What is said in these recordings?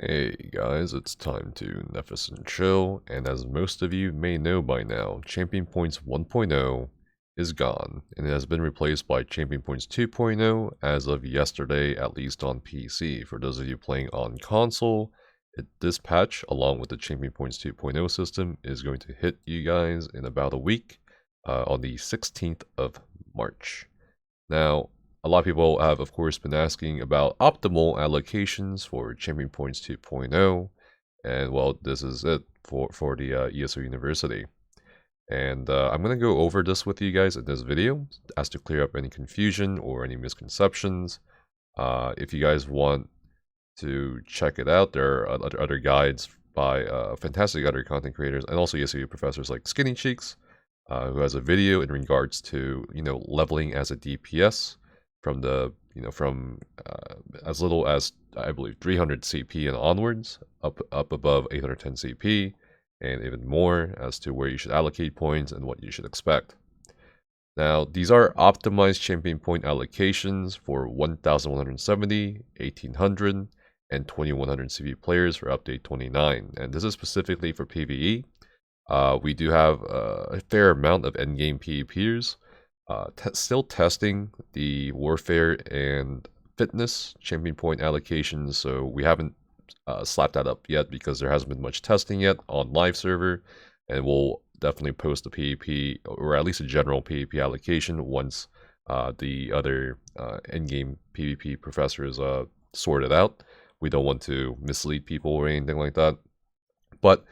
Hey guys, it's time to Nephis and Chill, and as most of you may know by now, Champion Points 1.0 is gone, and it has been replaced by Champion Points 2.0 as of yesterday, at least on PC. For those of you playing on console, this patch, along with the Champion Points 2.0 system, is going to hit you guys in about a week, on the 16th of March. Now, a lot of people have, of course, been asking about optimal allocations for Champion Points 2.0, and well, this is it for the ESO University. And I'm going to go over this with you guys in this video, as to clear up any confusion or any misconceptions. If you guys want to check it out, there are other guides by fantastic other content creators, and also ESO professors like Skinny Cheeks, who has a video in regards to leveling as a DPS from the from as little as I believe 300 CP and onwards, up above 810 CP, and even more as to where you should allocate points and what you should expect. Now, these are optimized champion point allocations for 1170, 1800, and 2100 CP players for update 29, and this is specifically for PvE. We do have a fair amount of endgame PvPers. Still testing the warfare and fitness champion point allocations, so we haven't slapped that up yet because there hasn't been much testing yet on live server, and we'll definitely post the PvP, or at least a general PvP allocation, once the other endgame PvP professors sort it out. We don't want to mislead people or anything like that, but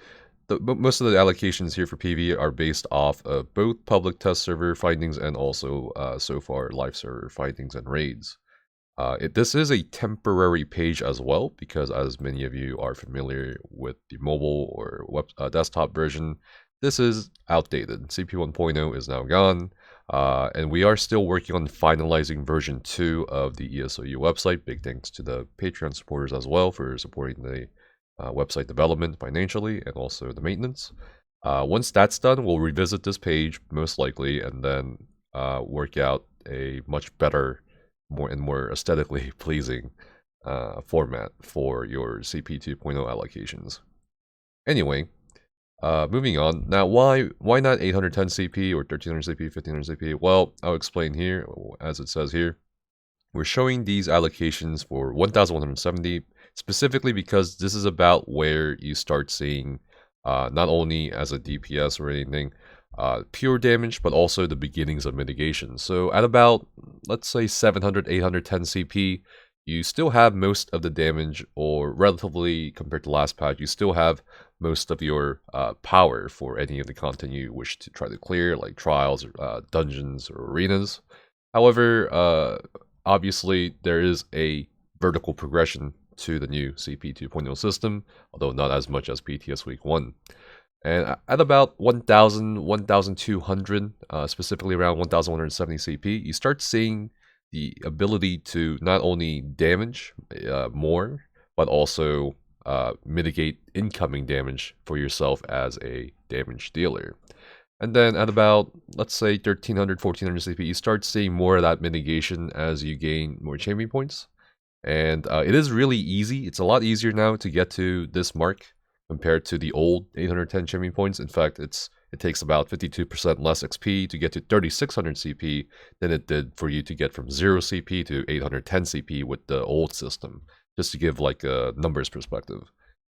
most of the allocations here for PvE are based off of both public test server findings and also so far live server findings and raids. This is a temporary page as well, because as many of you are familiar with the mobile or desktop version, this is outdated. CP 1.0 is now gone, and we are still working on finalizing version 2 of the ESOU website. Big thanks to the Patreon supporters as well for supporting the website development financially and also the maintenance. Once that's done, we'll revisit this page most likely, and then work out a much better, more aesthetically pleasing format for your CP 2.0 allocations. Anyway, moving on. Now, why not 810 CP or 1300 CP, 1500 CP? Well, I'll explain here. As it says here, we're showing these allocations for 1170 specifically because this is about where you start seeing not only as a DPS or anything pure damage, but also the beginnings of mitigation. So at about, let's say 700, 810 CP, you still have most of the damage, or relatively compared to last patch, you still have most of your power for any of the content you wish to try to clear, like trials, dungeons, or arenas. However, obviously there is a vertical progression to the new CP 2.0 system, although not as much as PTS Week 1. And at about 1,000, 1,200, specifically around 1,170 CP, you start seeing the ability to not only damage more, but also mitigate incoming damage for yourself as a damage dealer. And then at about, let's say 1,300, 1,400 CP, you start seeing more of that mitigation as you gain more champion points. And it is really easy. It's a lot easier now to get to this mark compared to the old 810 champion points. In fact, it takes about 52% less XP to get to 3,600 CP than it did for you to get from 0 CP to 810 CP with the old system, just to give like a numbers perspective.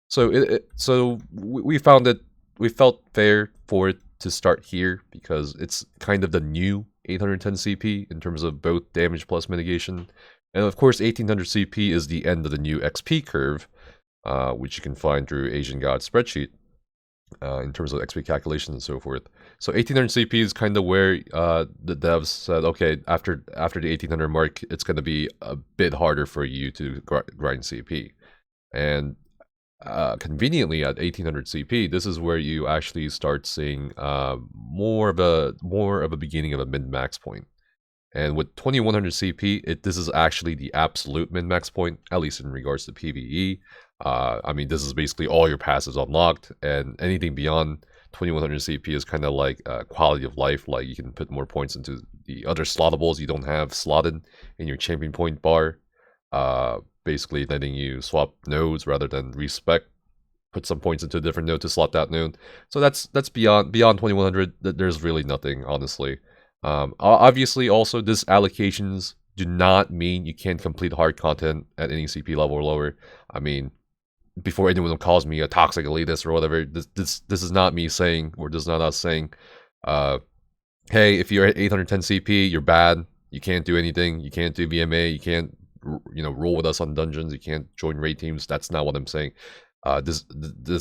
So we found that we felt fair for it to start here because it's kind of the new 810 CP in terms of both damage plus mitigation. And of course, 1800 CP is the end of the new XP curve, which you can find through Asian God spreadsheet in terms of XP calculations and so forth. So 1800 CP is kind of where the devs said, okay, after the 1800 mark, it's going to be a bit harder for you to grind CP. And conveniently at 1800 CP, this is where you actually start seeing more of a beginning of a min-max point. And with 2100 CP, this is actually the absolute min-max point, at least in regards to PvE. I mean, this is basically all your passives unlocked, and anything beyond 2100 CP is kind of like quality of life. Like, you can put more points into the other slottables you don't have slotted in your champion point bar. basically letting you swap nodes rather than respec, put some points into a different node to slot that node. So that's beyond 2100. There's really nothing, honestly. Obviously, also this allocations do not mean you can't complete hard content at any CP level or lower. I mean, before anyone calls me a toxic elitist or whatever, this is not me saying, or this is not us saying, hey, if you're at 810 CP, you're bad. You can't do anything. You can't do VMA. You can't, roll with us on dungeons. You can't join raid teams. That's not what I'm saying. This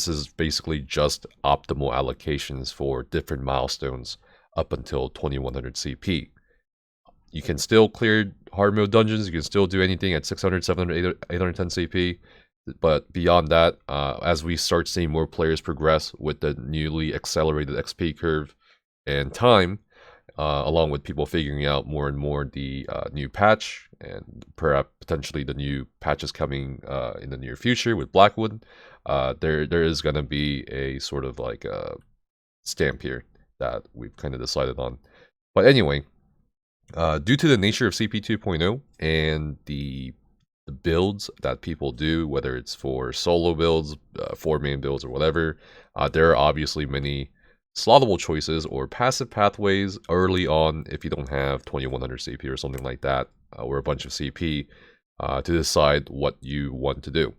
is basically just optimal allocations for different milestones up until 2100 CP. You can still clear hard mode dungeons. You can still do anything at 600, 700, 810 CP. But beyond that, as we start seeing more players progress with the newly accelerated XP curve and time, along with people figuring out more and more the new patch and perhaps potentially the new patches coming in the near future with Blackwood, there is going to be a sort of like a stamp here that we've kind of decided on. But anyway, due to the nature of CP 2.0 and the builds that people do, whether it's for solo builds, 4-man builds, or whatever, there are obviously many slottable choices or passive pathways early on if you don't have 2100 CP or something like that, or a bunch of CP to decide what you want to do.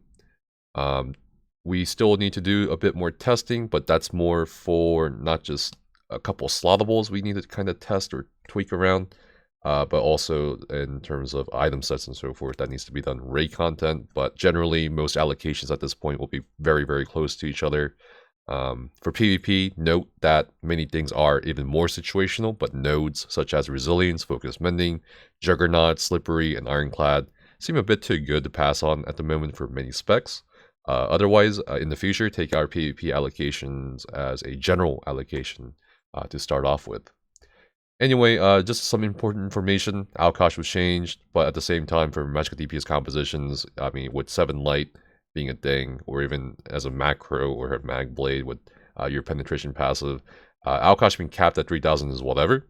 We still need to do a bit more testing, but that's more for not just a couple slottables we need to kind of test or tweak around, but also in terms of item sets and so forth, that needs to be done raid content. But generally, most allocations at this point will be very, very close to each other. For PvP, note that many things are even more situational, but nodes such as Resilience, Focus Mending, Juggernaut, Slippery, and Ironclad seem a bit too good to pass on at the moment for many specs. Otherwise, in the future, take our PvP allocations as a general allocation to start off with. Anyway, just some important information. Alkosh was changed, but at the same time, for magical DPS compositions, I mean, with 7 light being a thing, or even as a macro or a mag blade with your penetration passive, Alkosh being capped at 3000 is whatever.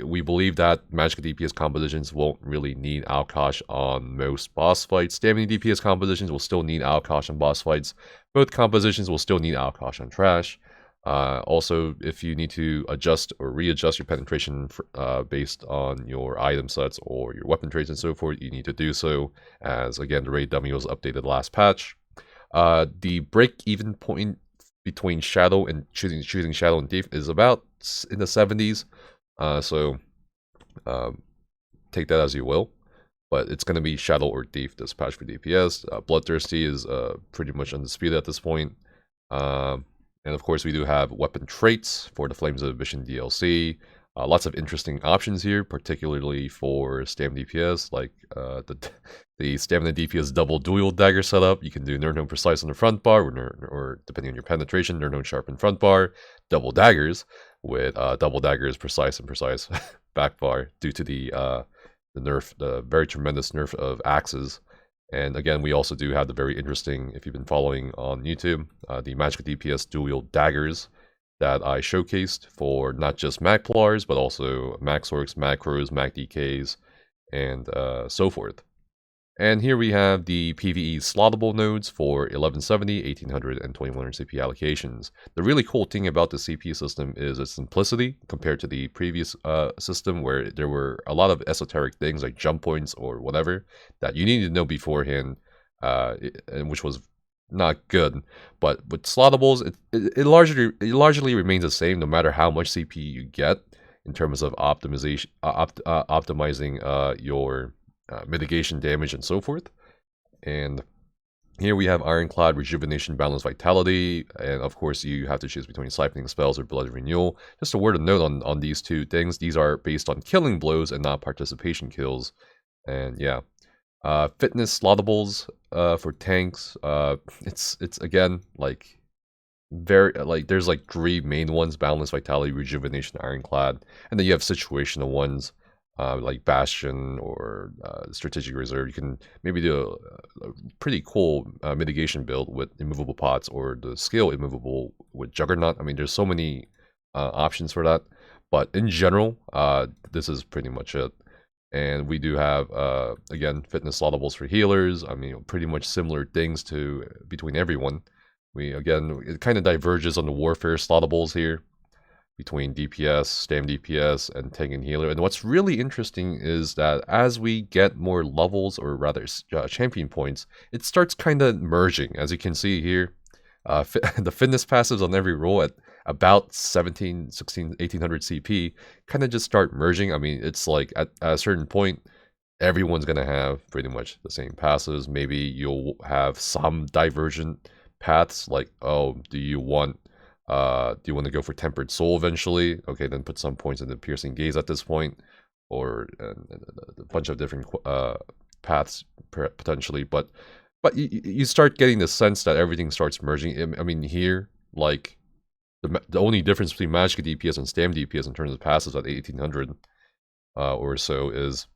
We believe that magical DPS compositions won't really need Alkosh on most boss fights. Stamina DPS compositions will still need Alkosh on boss fights. Both compositions will still need Alkosh on trash. Also, if you need to adjust or readjust your penetration based on your item sets or your weapon traits and so forth, you need to do so, as again the raid dummy was updated last patch. The break-even point between Shadow and choosing Shadow and Thief is about in the 70s, so take that as you will. But it's going to be Shadow or Thief this patch for DPS. Bloodthirsty is pretty much undisputed at this point. And of course, we do have weapon traits for the Flames of Ambition DLC. Lots of interesting options here, particularly for stamina DPS, like the stamina DPS double dual dagger setup. You can do Nerdhome Precise on the front bar, or depending on your penetration, Nerdhome Sharp in front bar, double daggers with double daggers Precise and Precise back bar due to the nerf, the very tremendous nerf of axes. And again, we also do have the very interesting, if you've been following on YouTube, the magical DPS dual daggers that I showcased for not just Magplars, but also Maxorcs, Macros, MacDKs, and so forth. And here we have the PvE slottable nodes for 1170, 1800, and 2100 CP allocations. The really cool thing about the CP system is its simplicity compared to the previous system, where there were a lot of esoteric things like jump points or whatever that you needed to know beforehand, and which was not good. But with slottables, it largely remains the same no matter how much CP you get in terms of optimization, optimizing your mitigation damage and so forth. And here we have Ironclad, Rejuvenation, Balance, Vitality, and of course you have to choose between Siphoning Spells or Blood Renewal. Just a word of note on these two things: these are based on killing blows and not participation kills. And yeah, fitness slottables for tanks. It's again like very there's like 3 main ones: Balance, Vitality, Rejuvenation, Ironclad, and then you have situational ones. Like Bastion or Strategic Reserve. You can maybe do a pretty cool mitigation build with Immovable Pots, or the skill Immovable with Juggernaut. I mean, there's so many options for that. But in general, this is pretty much it. And we do have, again, fitness slottables for healers. I mean, pretty much similar things to between everyone. Again, it kind of diverges on the warfare slottables here between DPS, Stam DPS, and tank and healer. And what's really interesting is that as we get more levels, or rather champion points, it starts kind of merging. As you can see here, the fitness passives on every role at about 17, 16, 1800 CP kind of just start merging. I mean, it's like at a certain point, everyone's going to have pretty much the same passives. Maybe you'll have some divergent paths, like, oh, do you want to go for Tempered Soul eventually? Okay, then put some points into Piercing Gaze at this point, or a bunch of different paths potentially. But you start getting the sense that everything starts merging. I mean, here, like, the only difference between Magic DPS and Stam DPS in terms of passives at 1800 or so is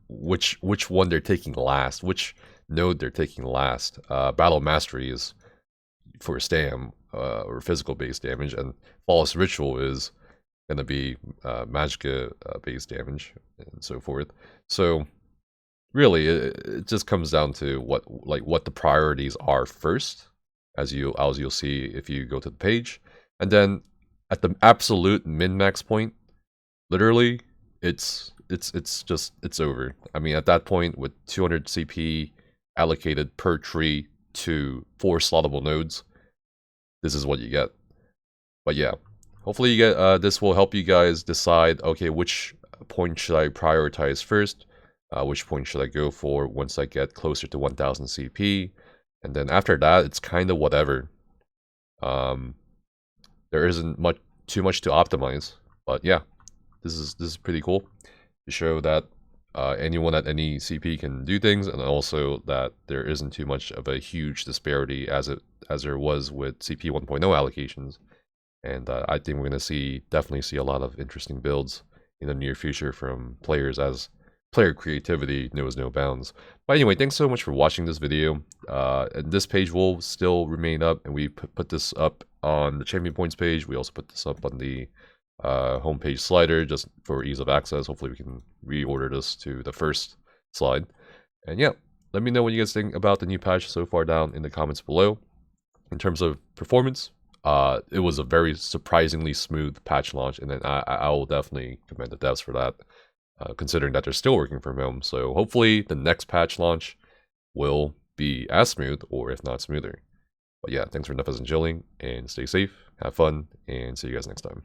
which one they're taking last, which node they're taking last. Battle Mastery is for Stam or physical based damage, and Flawless Ritual is going to be Magicka based damage and so forth. So really, it just comes down to what the priorities are first, as you'll see if you go to the page, and then at the absolute min-max point, literally, it's over. I mean, at that point, with 200 CP allocated per tree to 4 slottable nodes, this is what you get. But yeah, hopefully you get this will help you guys decide, okay, which point should I prioritize first, which point should I go for once I get closer to 1000 CP, and then after that, it's kind of whatever. There isn't too much to optimize, but yeah, this is pretty cool to show that anyone at any CP can do things, and also that there isn't too much of a huge disparity as there was with CP 1.0 allocations. And I think we're going to definitely see a lot of interesting builds in the near future from players, as player creativity knows no bounds. But anyway, thanks so much for watching this video. And this page will still remain up, and we put this up on the champion points page. We also put this up on the homepage slider just for ease of access. Hopefully we can reorder this to the first slide. And yeah, let me know what you guys think about the new patch so far down in the comments below. In terms of performance, it was a very surprisingly smooth patch launch, and then I will definitely commend the devs for that, considering that they're still working from home. So hopefully the next patch launch will be as smooth, or if not smoother. But yeah, thanks for enough as and chilling, and stay safe, have fun, and see you guys next time.